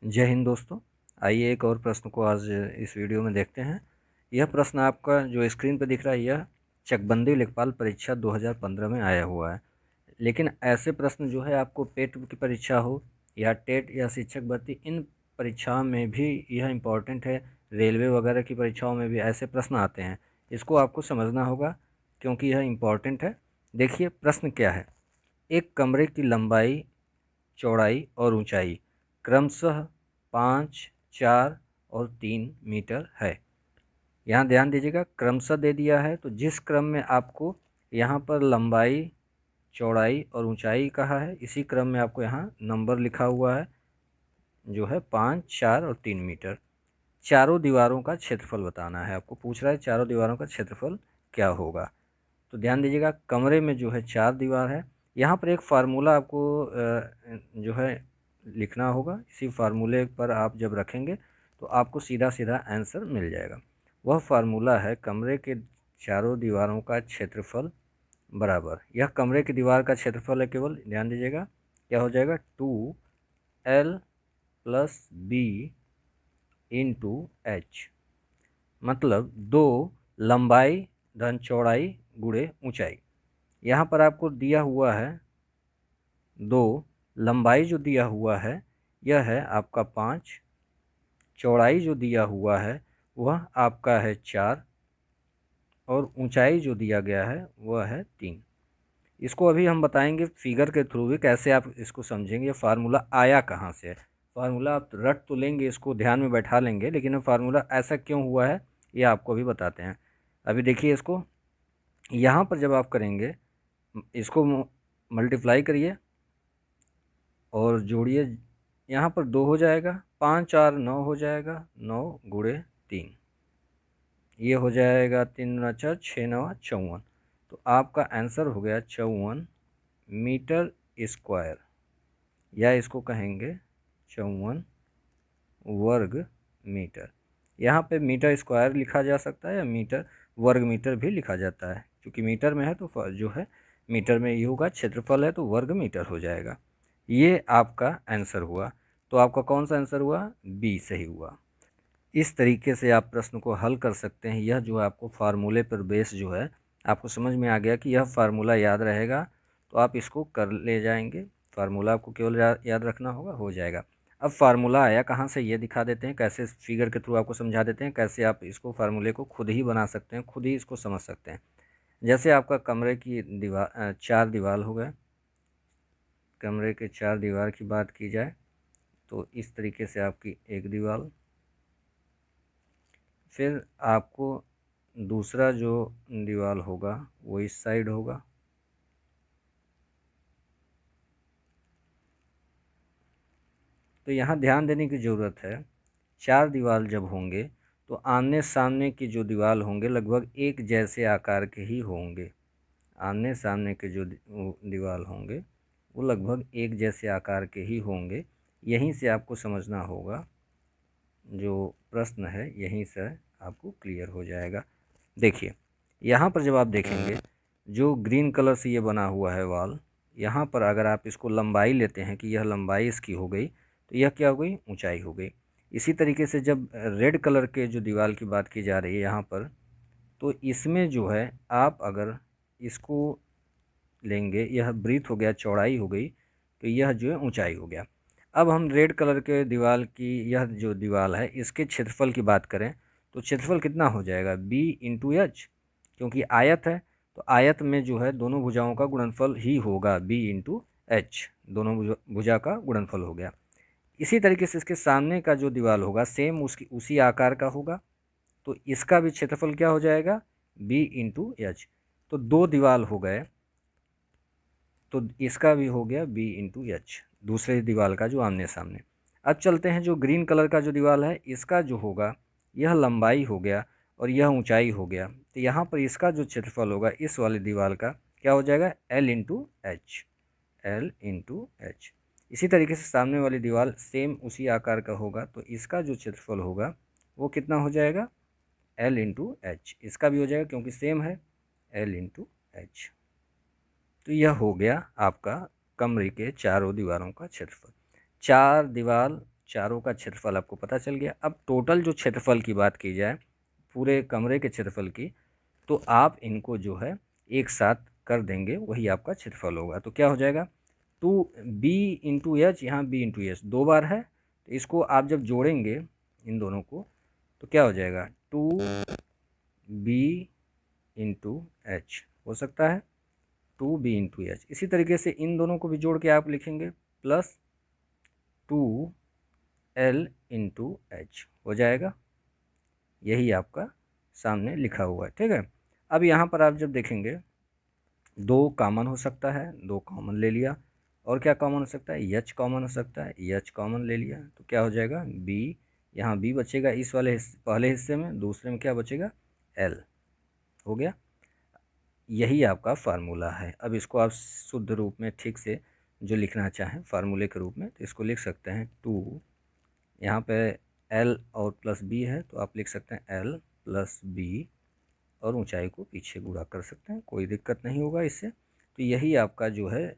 जय हिंद दोस्तों। आइए एक और प्रश्न को आज इस वीडियो में देखते हैं। यह प्रश्न आपका जो स्क्रीन पर दिख रहा है यह चकबंदी लेखपाल परीक्षा 2015 में आया हुआ है। लेकिन ऐसे प्रश्न जो है आपको पेट की परीक्षा हो या टेट या शिक्षक भर्ती, इन परीक्षाओं में भी यह इम्पॉर्टेंट है। रेलवे वगैरह की परीक्षाओं में भी ऐसे प्रश्न आते हैं, इसको आपको समझना होगा क्योंकि यह इम्पॉर्टेंट है। देखिए प्रश्न क्या है। एक कमरे की लंबाई, चौड़ाई और ऊंचाई क्रमशः 5, 4 और 3 मीटर है। यहाँ ध्यान दीजिएगा, क्रमशः दे दिया है तो जिस क्रम में आपको यहाँ पर लंबाई, चौड़ाई और ऊंचाई कहा है, इसी क्रम में आपको यहाँ नंबर लिखा हुआ है जो है 5, 4 और 3 मीटर। चारों दीवारों का क्षेत्रफल बताना है, आपको पूछ रहा है चारों दीवारों का क्षेत्रफल क्या होगा। तो ध्यान दीजिएगा, कमरे में जो है 4 दीवार है। यहाँ पर एक फार्मूला आपको जो है लिखना होगा। इसी फार्मूले पर आप जब रखेंगे तो आपको सीधा सीधा आंसर मिल जाएगा। वह फार्मूला है कमरे के चारों दीवारों का क्षेत्रफल बराबर, यह कमरे की दीवार का क्षेत्रफल है केवल, ध्यान दीजिएगा क्या हो जाएगा 2L + B इंटू एच, मतलब 2 लंबाई धन चौड़ाई गुणे ऊंचाई। यहाँ पर आपको दिया हुआ है 2, लंबाई जो दिया हुआ है यह है आपका 5, चौड़ाई जो दिया हुआ है वह आपका है 4 और ऊंचाई जो दिया गया है वह है 3। इसको अभी हम बताएंगे फिगर के थ्रू भी कैसे आप इसको समझेंगे, ये फार्मूला आया कहाँ से है। फार्मूला आप रट तो लेंगे, इसको ध्यान में बैठा लेंगे, लेकिन फार्मूला ऐसा क्यों हुआ है ये आपको भी बताते हैं। अभी देखिए इसको, यहाँ पर जब आप करेंगे इसको मल्टीप्लाई करिए और जोड़िए, यहाँ पर 2 हो जाएगा, 5 4 9 हो जाएगा, 9 गुणे 3, ये हो जाएगा 3 × 4 6 9 54। तो आपका आंसर हो गया 54 मीटर स्क्वायर, या इसको कहेंगे 54 वर्ग मीटर। यहाँ पे मीटर स्क्वायर लिखा जा सकता है या मीटर वर्ग मीटर भी लिखा जाता है, क्योंकि मीटर में है तो जो है मीटर में ये होगा, क्षेत्रफल है तो वर्ग मीटर हो जाएगा। ये आपका आंसर हुआ। तो आपका कौन सा आंसर हुआ? बी सही हुआ। इस तरीके से आप प्रश्न को हल कर सकते हैं। यह जो आपको फार्मूले पर बेस जो है आपको समझ में आ गया कि यह फार्मूला याद रहेगा तो आप इसको कर ले जाएंगे। फार्मूला आपको केवल याद रखना होगा, हो जाएगा। अब फार्मूला आया कहाँ से ये दिखा देते हैं, कैसे फिगर के थ्रू आपको समझा देते हैं कैसे आप इसको फार्मूले को खुद ही बना सकते हैं, खुद ही इसको समझ सकते हैं। जैसे आपका कमरे की दीवार 4 दीवार हो गए, कमरे के 4 दीवार की बात की जाए तो इस तरीके से आपकी एक दीवार, फिर आपको दूसरा जो दीवार होगा वो इस साइड होगा, तो यहाँ ध्यान देने की ज़रूरत है। 4 दीवार जब होंगे तो आमने सामने की जो दीवार होंगे लगभग एक जैसे आकार के ही होंगे। आमने सामने के जो दीवार होंगे वो लगभग एक जैसे आकार के ही होंगे। यहीं से आपको समझना होगा, जो प्रश्न है यहीं से आपको क्लियर हो जाएगा। देखिए यहाँ पर जब आप देखेंगे जो ग्रीन कलर से ये बना हुआ है वॉल, यहाँ पर अगर आप इसको लंबाई लेते हैं कि यह लंबाई इसकी हो गई तो यह क्या हो गई? ऊंचाई हो गई। इसी तरीके से जब रेड कलर के जो दीवार की बात की जा रही है यहाँ पर, तो इसमें जो है आप अगर इसको लेंगे, यह ब्रीथ हो गया, चौड़ाई हो गई, तो यह जो है ऊंचाई हो गया। अब हम रेड कलर के दीवार की यह जो दीवार है इसके क्षेत्रफल की बात करें तो क्षेत्रफल कितना हो जाएगा? बी इंटू एच, क्योंकि आयत है तो आयत में जो है दोनों भुजाओं का गुणनफल ही होगा, बी इंटू एच, दोनों भुजा का गुणनफल हो गया। इसी तरीके से इसके सामने का जो दीवार होगा सेम उसकी उसी आकार का होगा, तो इसका भी क्षेत्रफल क्या हो जाएगा? B into H. तो 2 दीवार हो गए, तो इसका भी हो गया बी इंटू एच, दूसरे दीवार का जो आमने सामने। अब चलते हैं जो ग्रीन कलर का जो दीवार है इसका जो होगा यह लंबाई हो गया और यह ऊंचाई हो गया, तो यहाँ पर इसका जो क्षेत्रफल होगा इस वाली दीवार का क्या हो जाएगा? L into H, L into H. इसी तरीके से सामने वाली दीवार सेम उसी आकार का होगा, तो इसका जो क्षेत्रफल होगा वो कितना हो जाएगा? एल इंटू एच, इसका भी हो जाएगा क्योंकि सेम है, एल इंटू एच। तो यह हो गया आपका कमरे के चारों दीवारों का क्षेत्रफल। 4 दीवार चारों का क्षेत्रफल आपको पता चल गया। अब टोटल जो क्षेत्रफल की बात की जाए, पूरे कमरे के क्षेत्रफल की, तो आप इनको जो है एक साथ कर देंगे, वही आपका क्षेत्रफल होगा। तो क्या हो जाएगा, 2b/h, यहाँ b/h 2 बार है, तो इसको आप जब जोड़ेंगे इन दोनों को तो क्या हो जाएगा, 2b/h हो सकता है, 2b/h। इसी तरीके से इन दोनों को भी जोड़ के आप लिखेंगे प्लस 2l/h हो जाएगा। यही आपका सामने लिखा हुआ है, ठीक है। अब यहाँ पर आप जब देखेंगे 2 कॉमन हो सकता है, 2 कॉमन ले लिया, और क्या कॉमन हो सकता है, h कॉमन हो सकता है, h कॉमन ले लिया, तो क्या हो जाएगा, b, यहाँ b बचेगा इस वाले पहले हिस्से में, दूसरे में क्या बचेगा, l हो गया। यही आपका फार्मूला है। अब इसको आप शुद्ध रूप में ठीक से जो लिखना चाहें फार्मूले के रूप में, तो इसको लिख सकते हैं 2, यहाँ पे l और प्लस b है, तो आप लिख सकते हैं l प्लस b, और ऊंचाई को पीछे गुणा कर सकते हैं, कोई दिक्कत नहीं होगा इससे। तो यही आपका जो है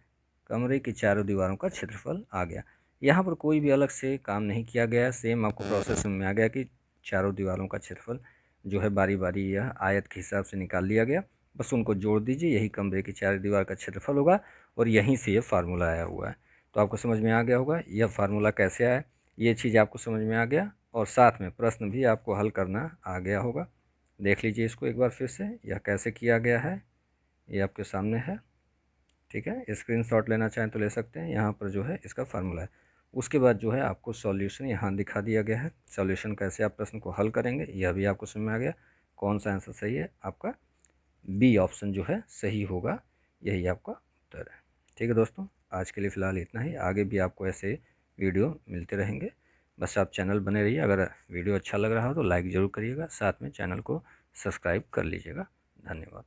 कमरे की चारों दीवारों का क्षेत्रफल आ गया। यहाँ पर कोई भी अलग से काम नहीं किया गया, सेम आपको प्रोसेस में आ गया कि चारों दीवारों का क्षेत्रफल जो है बारी बारी यह आयत के हिसाब से निकाल लिया गया, बस उनको जोड़ दीजिए, यही कमरे की चारों दीवार का क्षेत्रफल होगा, और यहीं से ये फार्मूला आया हुआ है। तो आपको समझ में आ गया होगा यह फार्मूला कैसे आया, ये चीज़ आपको समझ में आ गया, और साथ में प्रश्न भी आपको हल करना आ गया होगा। देख लीजिए इसको एक बार फिर से, यह कैसे किया गया है, ये आपके सामने है, ठीक है। स्क्रीनशॉट लेना चाहें तो ले सकते हैं, यहाँ पर जो है इसका फार्मूला है। उसके बाद जो है आपको सॉल्यूशन यहाँ दिखा दिया गया है, सॉल्यूशन कैसे आप प्रश्न को हल करेंगे यह भी आपको समझ में आ गया। कौन सा आंसर सही है, आपका बी ऑप्शन जो है सही होगा, यही आपका उत्तर है। ठीक है दोस्तों, आज के लिए फ़िलहाल इतना ही, आगे भी आपको ऐसे वीडियो मिलते रहेंगे, बस आप चैनल बने रहिए। अगर वीडियो अच्छा लग रहा हो तो लाइक ज़रूर करिएगा, साथ में चैनल को सब्सक्राइब कर लीजिएगा। धन्यवाद।